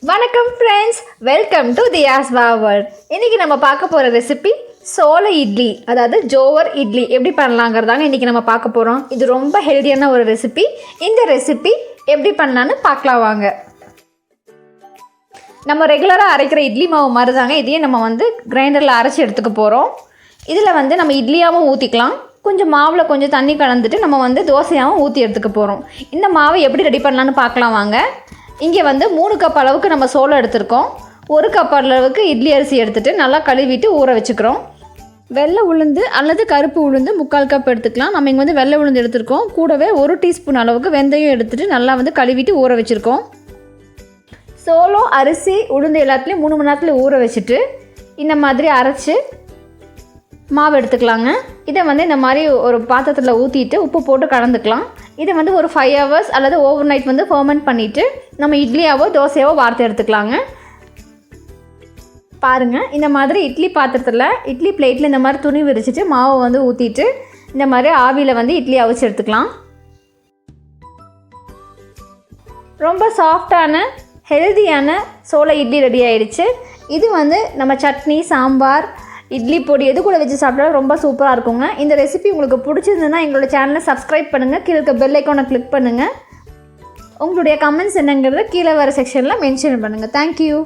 வணக்கம் friends, welcome to தியாஸ் world. இன்றைக்கி நம்ம பார்க்க போகிற ரெசிபி சோள இட்லி, அதாவது ஜோவர் இட்லி எப்படி பண்ணலாங்கிறதாங்க இன்றைக்கி நம்ம பார்க்க போகிறோம். இது ரொம்ப ஹெல்த்தியான ஒரு ரெசிபி. இந்த ரெசிபி எப்படி பண்ணலான்னு பார்க்கலாம் வாங்க. நம்ம ரெகுலராக அரைக்கிற இட்லி மாவு மாதிரி தாங்க இதையே நம்ம கிரைண்டரில் அரைச்சி எடுத்துக்க போகிறோம். இதில் நம்ம இட்லியாகவும் ஊற்றிக்கலாம், கொஞ்சம் மாவில் கொஞ்சம் தண்ணி கலந்துட்டு நம்ம தோசையாகவும் ஊற்றி எடுத்துக்க போகிறோம். இந்த மாவை எப்படி ரெடி பண்ணலான்னு பார்க்கலாம் வாங்க. இங்கே 3 கப் அளவுக்கு நம்ம சோளம் எடுத்துருக்கோம். 1 கப் அளவுக்கு இட்லி அரிசி எடுத்துகிட்டு நல்லா கழுவிட்டு ஊற வச்சுக்கிறோம். வெள்ளை உளுந்து அல்லது கருப்பு உளுந்து 3/4 கப் எடுத்துக்கலாம். நம்ம இங்கே வெள்ளை உளுந்து எடுத்துருக்கோம். கூடவே 1 டீஸ்பூன் அளவுக்கு வெந்தயம் எடுத்துகிட்டு நல்லா கழுவிட்டு ஊற வச்சுருக்கோம். சோளம், அரிசி, உளுந்து எல்லாத்துலேயும் 3 மணி நேரத்தில் ஊற வச்சுட்டு இந்த மாதிரி அரைச்சி மாவு எடுத்துக்கலாங்க. இதை இந்த மாதிரி ஒரு பாத்திரத்தில் ஊற்றிட்டு உப்பு போட்டு கலந்துக்கலாம். இதை ஒரு 5 ஹவர்ஸ் அல்லது ஓவர் நைட் ஃபர்மெண்ட் பண்ணிவிட்டு நம்ம இட்லியாவோ தோசையாவோ வார்த்து எடுத்துக்கலாங்க. பாருங்கள், இந்த மாதிரி இட்லி பாத்திரத்தில் இட்லி பிளேட்டில் இந்த மாதிரி துணி விரிச்சிட்டு மாவை ஊற்றிட்டு இந்த மாதிரி ஆவியில் இட்லி அவிச்சு எடுத்துக்கலாம். ரொம்ப சாஃப்டான ஹெல்தியான சோள இட்லி ரெடி ஆயிடுச்சு. இது நம்ம சட்னி, சாம்பார், இட்லி பொடி எது கூட வச்சு சாப்பிட்டாலும் ரொம்ப சூப்பராக இருக்குங்க. இந்த ரெசிபி உங்களுக்கு பிடிச்சிருந்ததுன்னா எங்களோட சேனலை சப்ஸ்கிரைப் பண்ணுங்கள், கீழே இருக்க பெல் ஐக்கானை கிளிக் பண்ணுங்கள். உங்களுடைய கமெண்ட்ஸ் என்னங்கிறத கீழே வர செக்ஷனில் மென்ஷன் பண்ணுங்கள். தேங்க்யூ.